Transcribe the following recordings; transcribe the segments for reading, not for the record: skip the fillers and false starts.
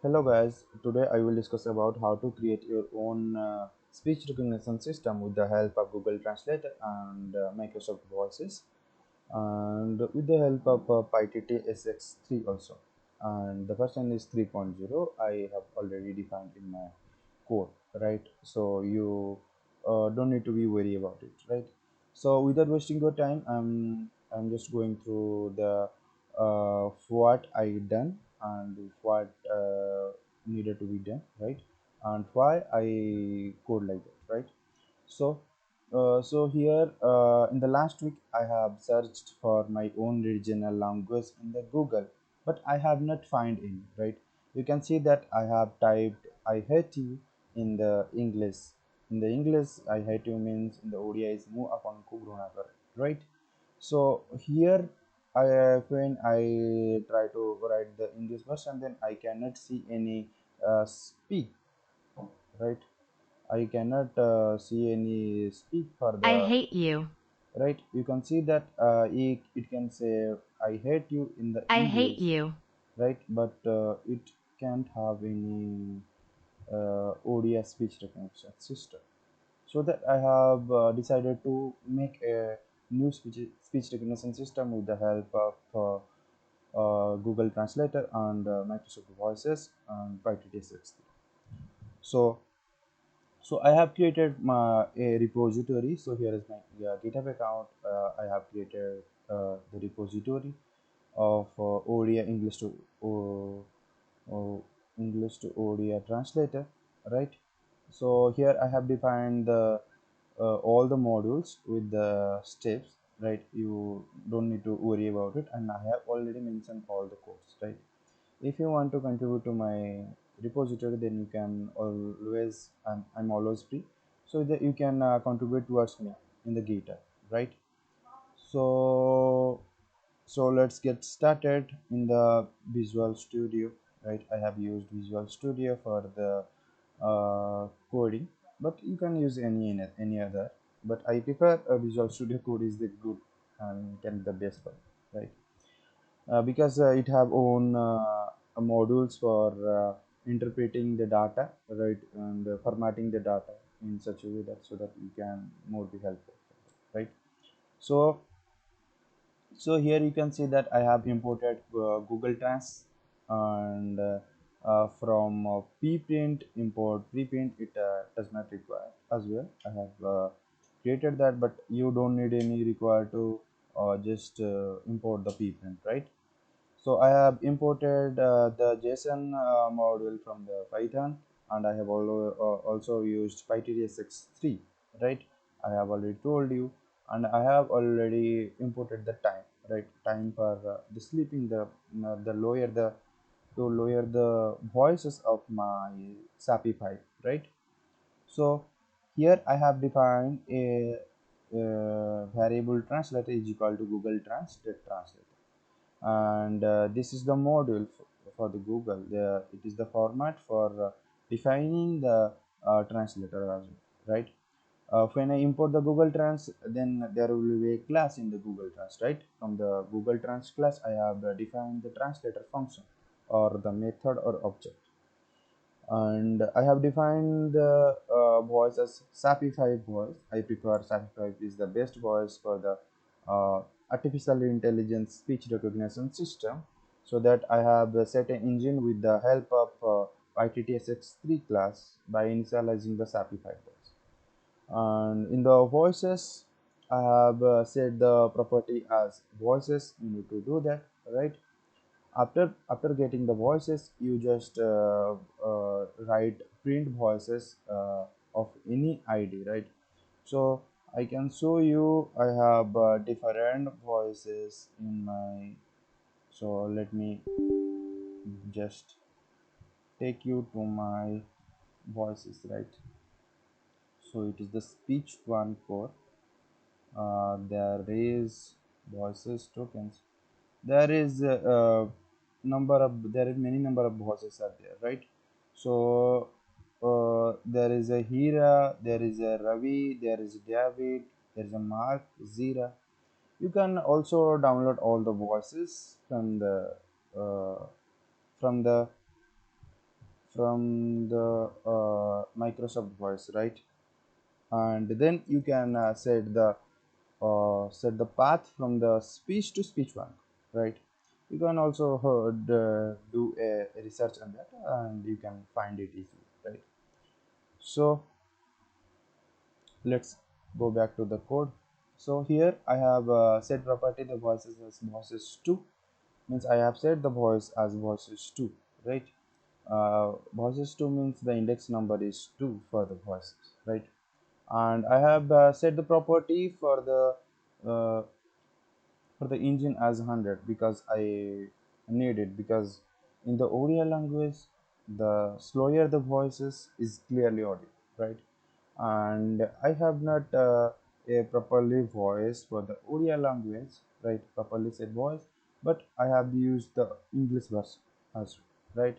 Hello guys, today I will discuss about how to create your own speech recognition system with the help of Google Translator and Microsoft Voices and with the help of PyTT SX3 also. And the version is 3.0. I have already defined in my code, right? So you don't need to be worried about it, right? So without wasting your time, I'm just going through the what I done and what needed to be done, right? And why I code like that, right? So here in the last week, I have searched for my own regional language in the Google, but I have not find any. Right? You can see that I have typed "I hate you" in the English. In the English, "I hate you" means in the Odia is "mu apan ko grona kar," right? So here, when I try to write the English version, then I cannot see any speak, right? I cannot see any speak for I the hate you. right. You can see that it can say I hate you in the I hate English, you. right? But it can't have any ODI speech recognition system. So that I have decided to make a new speech recognition system with the help of Google Translator and Microsoft Voices and PyTT60. So I have created a repository. So here is my GitHub account. I have created the repository of Odia English to Odia translator, right? So here I have defined the all the modules with the steps, right? You don't need to worry about it, and I have already mentioned all the codes, right? If you want to contribute to my repository, then you can always I'm always free, so that you can contribute towards me in the github, right? So so let's get started in the Visual Studio, right? I have used Visual Studio for the coding, but you can use any other, but I prefer Visual Studio Code is the good and can be the best one, right? Because it have own modules for interpreting the data, right, and formatting the data in such a way that so that you can more be helpful, right? So so here you can see that I have imported Google Trans, and from pprint import preprint, it does not require as well. I have created that, but you don't need any require to just import the pprint, right? So I have imported the JSON module from the Python, and I have also used PyTDSX3, right? I have already told you, and I have already imported the time, right? Time for the sleeping, the lower the to lower the voices of my SAPI file, right? So here I have defined a variable translator is equal to Google Translator, and this is the module for the Google. It is the format for defining the translator as well, right? When I import the Google Trans, then there will be a class in the Google Trans, right? From the Google Trans class, I have defined the translator function or the method or object, and I have defined the voice as SAPify voice. I prefer SAPify is the best voice for the artificial intelligence speech recognition system. So that I have set an engine with the help of YTTSX3 class by initializing the SAPify voice. And in the voices, I have set the property as voices. You need to do that, right? After getting the voices, you just write print voices of any ID, right? So I can show you I have different voices in my. So let me just take you to my voices, right? So it is the speech one core. There is voices tokens. There is there is many number of voices are there, right? So there is a Hira, there is a Ravi, there is David, there is a Mark, Zira. You can also download all the voices uh, from the from the Microsoft Voice, right? And then you can set the path from the speech to speech one, right? You can also do a research on that, and you can find it easily, right? So let's go back to the code. So here I have set property the voices as voices 2, means I have set the voice as voices 2, right? Voices 2 means the index number is 2 for the voices, right? And I have set the property uh, for the engine as 100 because I need it, because in the Odia language the slower the voices is clearly audible, right? And I have not a properly voice for the Odia language, right? Properly said voice, but I have used the English version as well, right?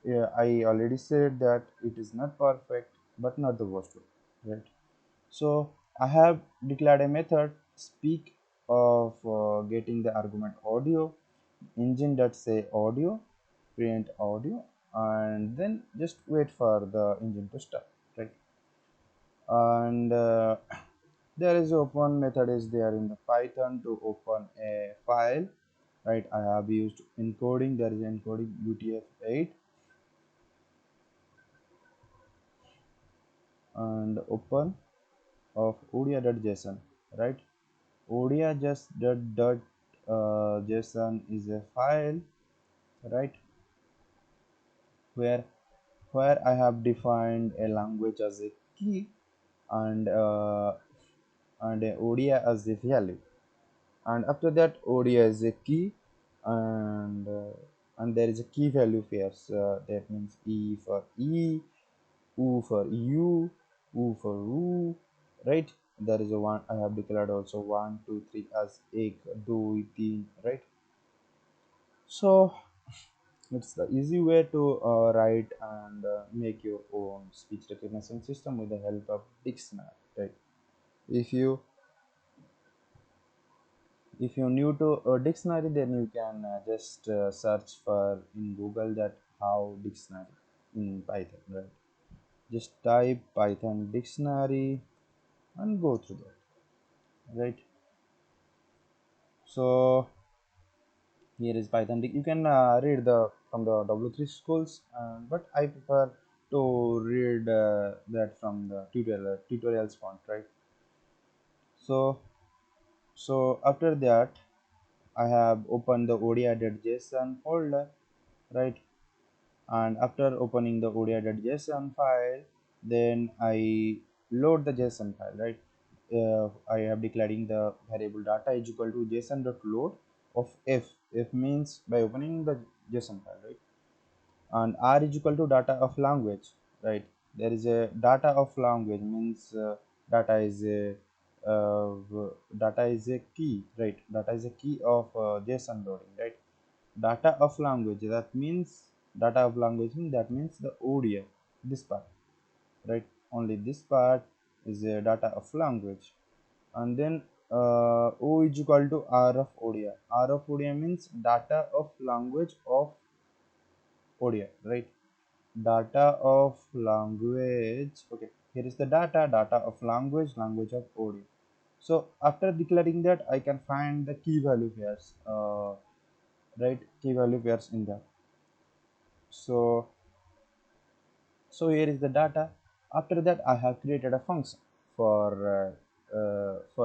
Yeah, I already said that it is not perfect but not the worst one, right? So I have declared a method speak of getting the argument audio engine that say audio, print audio, and then just wait for the engine to start, right? And there is open method is there in the Python to open a file, right? I have used encoding. There is encoding UTF-8 and open of odia.json, right? Odia just dot json is a file, right? where where I have defined a language as a key, and a odia as a value, and after that odia is a key, and there is a key value pairs, that means e for e, u for u, u for u, right? There is a one I have declared also 1 2 3 as ek do teen, right? So it's the easy way to write and make your own speech recognition system with the help of dictionary, right? If you if you're new to a dictionary, then you can just search for in Google that how dictionary in Python, right? Just type Python dictionary and go through that, right? So here is Python. You can read the from the W3 schools, but I prefer to read that from the tutorials font, right? So after that, I have opened the odia.json folder, right? And after opening the odia.json file, then I load the JSON file, right? I have declaring the variable data is equal to json.load of f means by opening the JSON file, right? And r is equal to data of language, right? There is a data of language means data is a data is a key, right? Data is a key of JSON loading, right? Data of language, that means data of language means that means the ODI, this part, right? Only this part is a data of language. And then O is equal to R of ODI. R of ODI means data of language of ODI, right? Data of language, okay, here is the data of language of ODI. So after declaring that, I can find the key value pairs, right? Key value pairs in that. So here is the data. After that, I have created a function for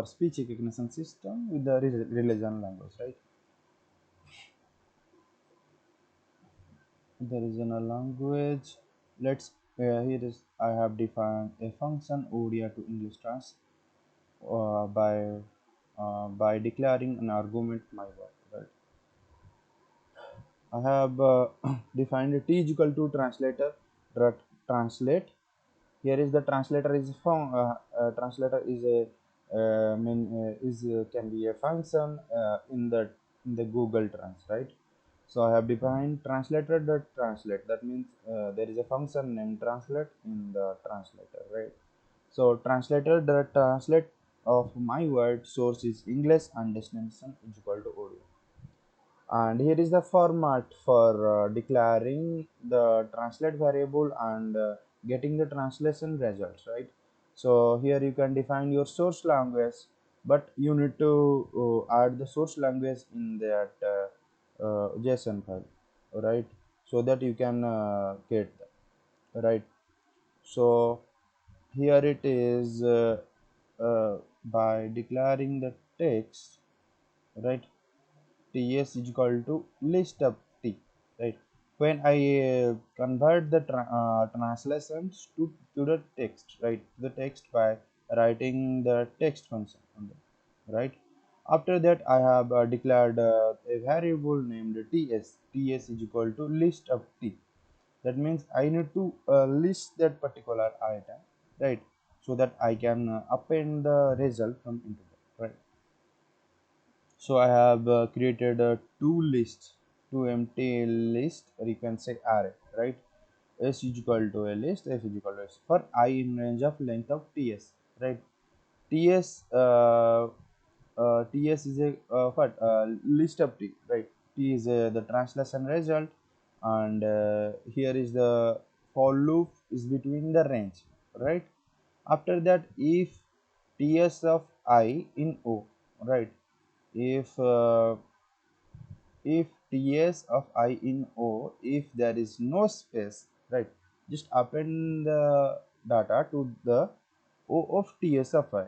speech recognition system with the religion language, right? The regional language. Let's here is I have defined a function Odia to English trans by declaring an argument my word, right? I have defined a t is equal to translator dot translate. Here is the translator is translator is a is can be a function in the Google Trans, right? So I have defined translator dot translate. That means there is a function named translate in the translator, right? So translator dot translate of my word source is English and destination is equal to audio. and here is the format for declaring the translate variable and getting the translation results, right? So here you can define your source language, but you need to add the source language in that JSON file, right? So that you can get that, right? So here it is, by declaring the text, right? Ts is equal to list of t, right? When I convert the translations to the text, right, the text by writing the text function on them, right? After that I have declared a variable named ts is equal to list of t. That means I need to list that particular item, right? So that I can append the result from into that, right? So I have created two lists, two empty list, or you can say array, right? S is equal to a list, s is equal to s for I in range of length of ts, right? ts ts is a what list of t, right? T is the translation result, and here is the for loop is between the range, right? After that, if ts of I in o, right? if if ts of I in o, if there is no space, right, just append the data to the o of ts of I,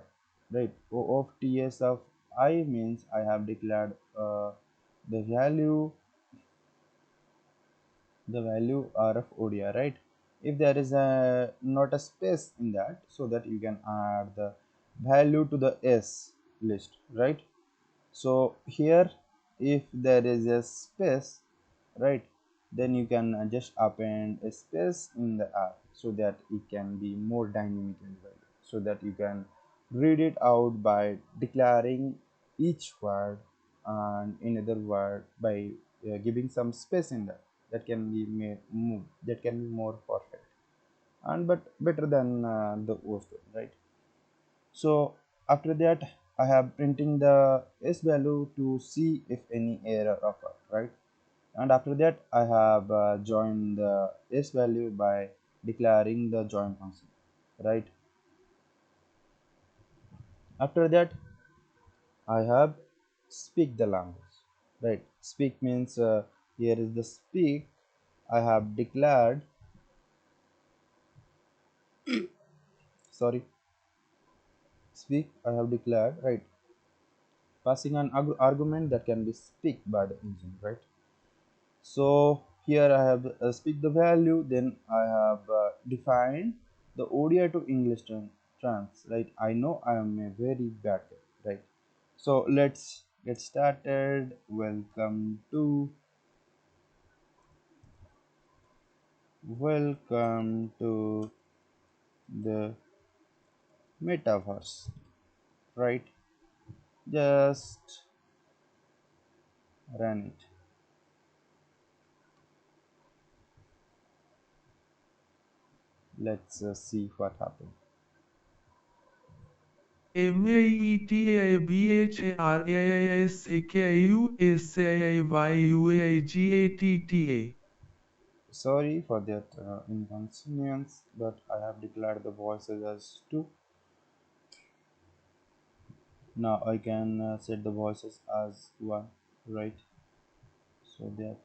right? O of ts of I means I have declared the value r of Odia, right? If there is a not a space in that, so that you can add the value to the s list, right? So here, if there is a space, right, then you can just append a space in the app, so that it can be more dynamic and value, so that you can read it out by declaring each word and another word by giving some space in that. That can be made move, that can be more perfect and but better than the worst one, right? So after that I have printing the s value to see if any error occur, right? And after that I have joined the s value by declaring the join function, right? After that I have speak the language, right? Speak means here is the speak. I have declared, sorry, speak I have declared, right, passing an argument that can be speak by the engine, right? So here I have speak the value, then I have defined the ODI to English trans, right? I know I am a very bad guy, right? So let's get started. Welcome to the metaverse, right? Just run it. Let's see what happens. METABHRASAKUSAYYUAGATTA. Sorry for that inconvenience, but I have declared the voices as two. Now I can set the voices as one, right? So that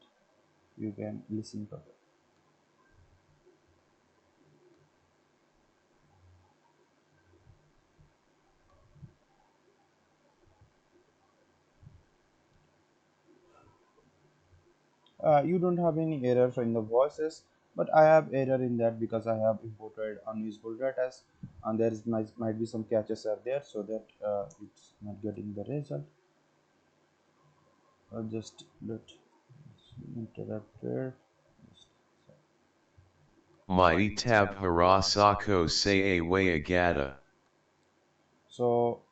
you can listen to it. You don't have any errors in the voices, but I have error in that because I have imported unusable data, and there is might be some catches are there, so that it's not getting the result. Just let interrupted. Maitab Harasako Sayawayagata. So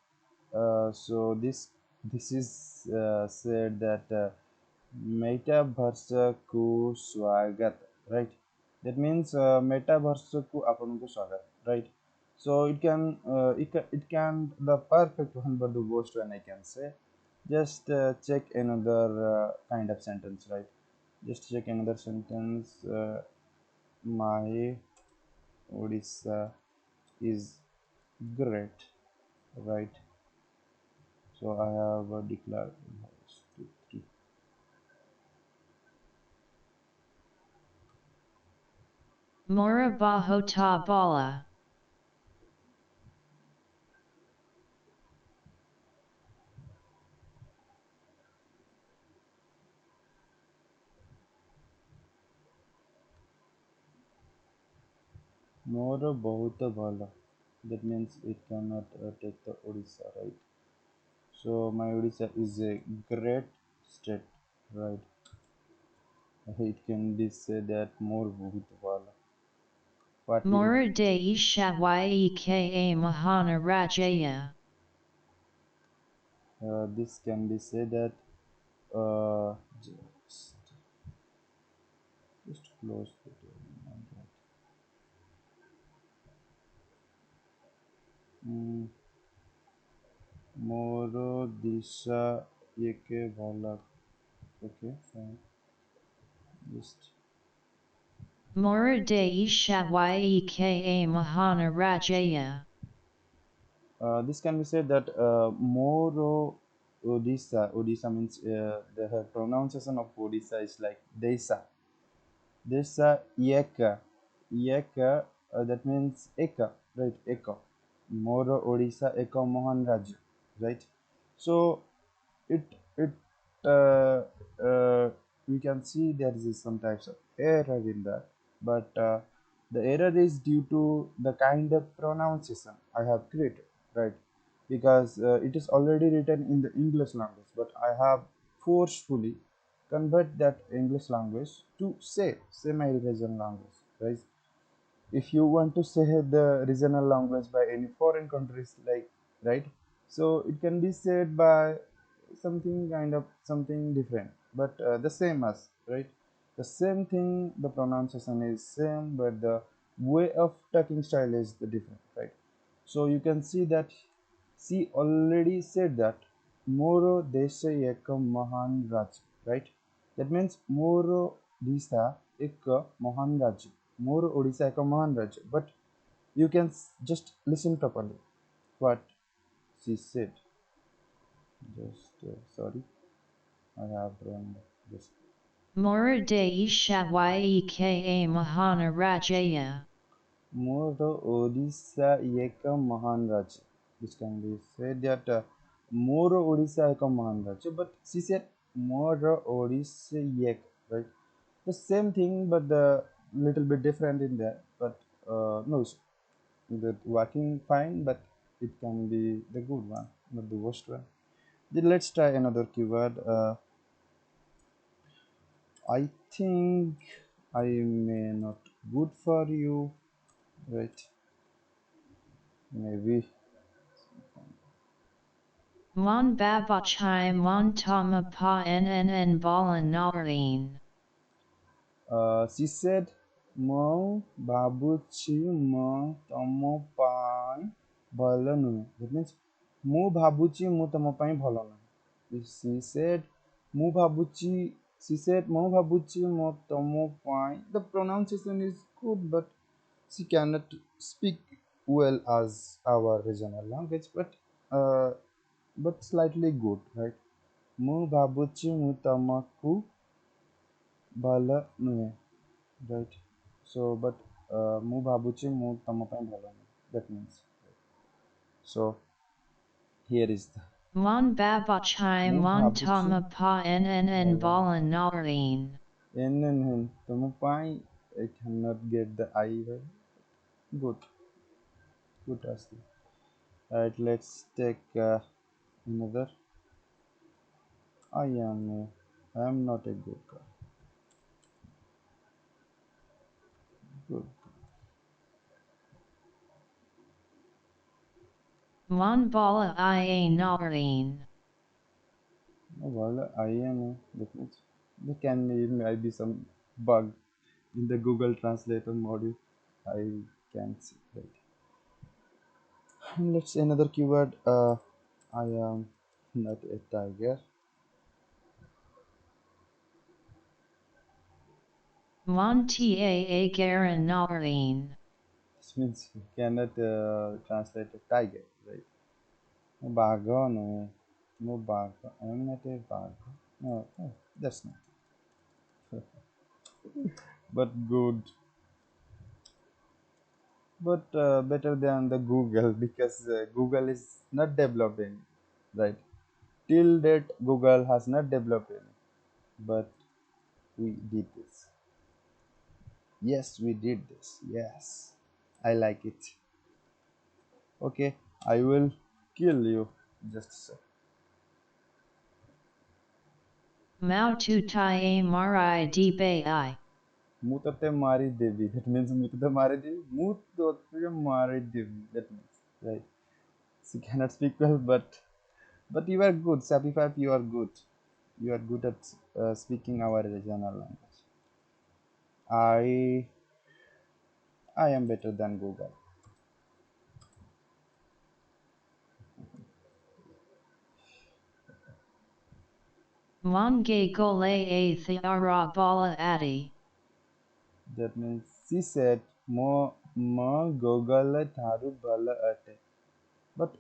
this is said that मेटाभर्सकु स्वागत, right? That means मेटाभर्सकु आपनको स्वागत, right? So it can the perfect one, but the worst one I can say. Just check another kind of sentence, right? Just check another sentence. My Odisha is great, right? So I have declared 2, 3. Mora Bahota Bala. More bahut bhala. That means it cannot take the Odisha, right? So my Odisha is a great state, right? It can be said that more bahut bhala. What will Mora de Ishawai Mahana Rajaya. this can be said that uh, just just close the door. Mm, ମୋର ଦିଶା ଏକେ ଭଲ. Okay, fine. Just Mora de Ishawai Mahana Rajaya. this can be said that Moro Odisha. Odisha means the pronunciation of Odisha is like Desa. Desa Yeka. Yeka, that means Eka, right? Eka. Moro Odisha Eka Mohan Raj, right? So it it uh, we can see there is some types of error in that, but the error is due to the kind of pronunciation I have created, right? Because it is already written in the English language, but I have forcefully convert that English language to say my regional language, right? If you want to say the regional language by any foreign countries, like, right, so it can be said by something kind of something different, but the same as, right, the same thing, the pronunciation is same, but the way of talking style is the different, right? So you can see that she already said that Moro Desha Ekam Mahan Raj, right? That means Moro Disa Ekka Mahan Raj. Moro Odisha Ekka Mahan Raj. But you can just listen properly what she said. Just sorry, I have wrong. Just Mora de Ishawai Mahana Rajaya. Moro Odisha Eka Mahan Raj. This can be said that Moro Odisha Eka Mahan Raj. But she said Moro Odisha Ek, right? The same thing, but the little bit different in there. But no, the working fine, but it can be the good one, not the worst one. Then let's try another keyword. I think I may not good for you, right? Maybe. Mon Babachai Mon Tama Pa NNN Balan Nareen. She said, "ମୁଁ ଭାବୁଛି ମୁଁ ତମ ପାଇଁ ଭଲ ନୁହେଁ." That means, ମୁଁ ଭାବୁଛି ମୁଁ ତମ ପାଇଁ ଭଲ ନୁହେଁ. She said, ମୁଁ ଭାବୁଛି. She said, ମୁଁ ଭାବୁଛି ମୁଁ ତମ ପାଇଁ. The pronunciation is good, but she cannot speak well as our regional language, uh, but slightly good, right? ମୁଁ ଭାବୁଛି ମୁଁ ତମକୁ ଭଲ ନୁହେଁ, right? So but ମୁଁ ଭାବୁଛି ମୁଁ ତମ ପାଇଁ ଭଲ ନୁହେଁ. That means, so here is the Mon Babachai ମୁଁ Mon ଭାବୁଛି Tama Pa NNN ଭଲ Balan Nareen. NN ତମ ପାଇଁ. I cannot get the I right. Good, good asking. Right, let's take another. I am not a good guy. Good. Mon Bala Ia Nareen. Oh, well, I am that means there can be might be some bug in the Google Translator module. I can see that. Let's another keyword. I am. Not a tiger. Monta Garan Nareen. This means we cannot translate a tiger, right? No bago, no. No bago. I'm not a bago. No, no, that's not. But good. But better than the Google because Google is not developing, right? Till date, Google has not developed any. But we did this. Yes, we did this. Yes, I like it. Okay, I will kill you. Just a sec. Mao tu tai marai di bai. Mutate Mari Devi. That means Mutate Mari Devi. Mutate Mari Devi. That means right. She cannot speak well, but you are good. Sapify, you are good. You are good at speaking our regional language. I I am better than Google. Monge gole a thiara bala adi. That means she said mo Google tharu bala ate. But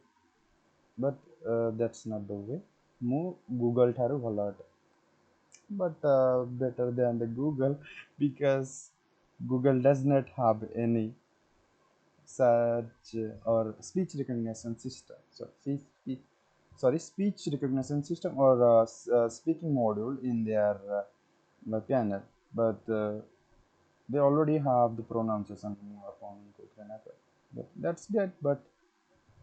that's not the way. Mo Google tharu bala ate. But better than the Google because Google does not have any search or speech recognition system. So speech recognition system or speaking module in their panel, but they already have the pronunciation upon Google and Apple. But that's good, but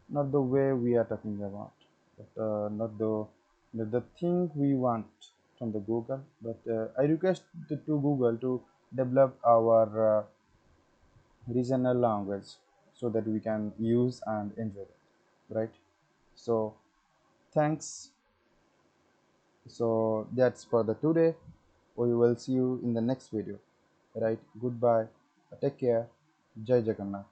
not the way we are talking about. But not the thing we want from the Google. But I request to Google to develop our regional language so that we can use and enjoy it, right? So thanks. So that's for the today. We will see you in the next video, right? Goodbye, take care. Jai Jagannath.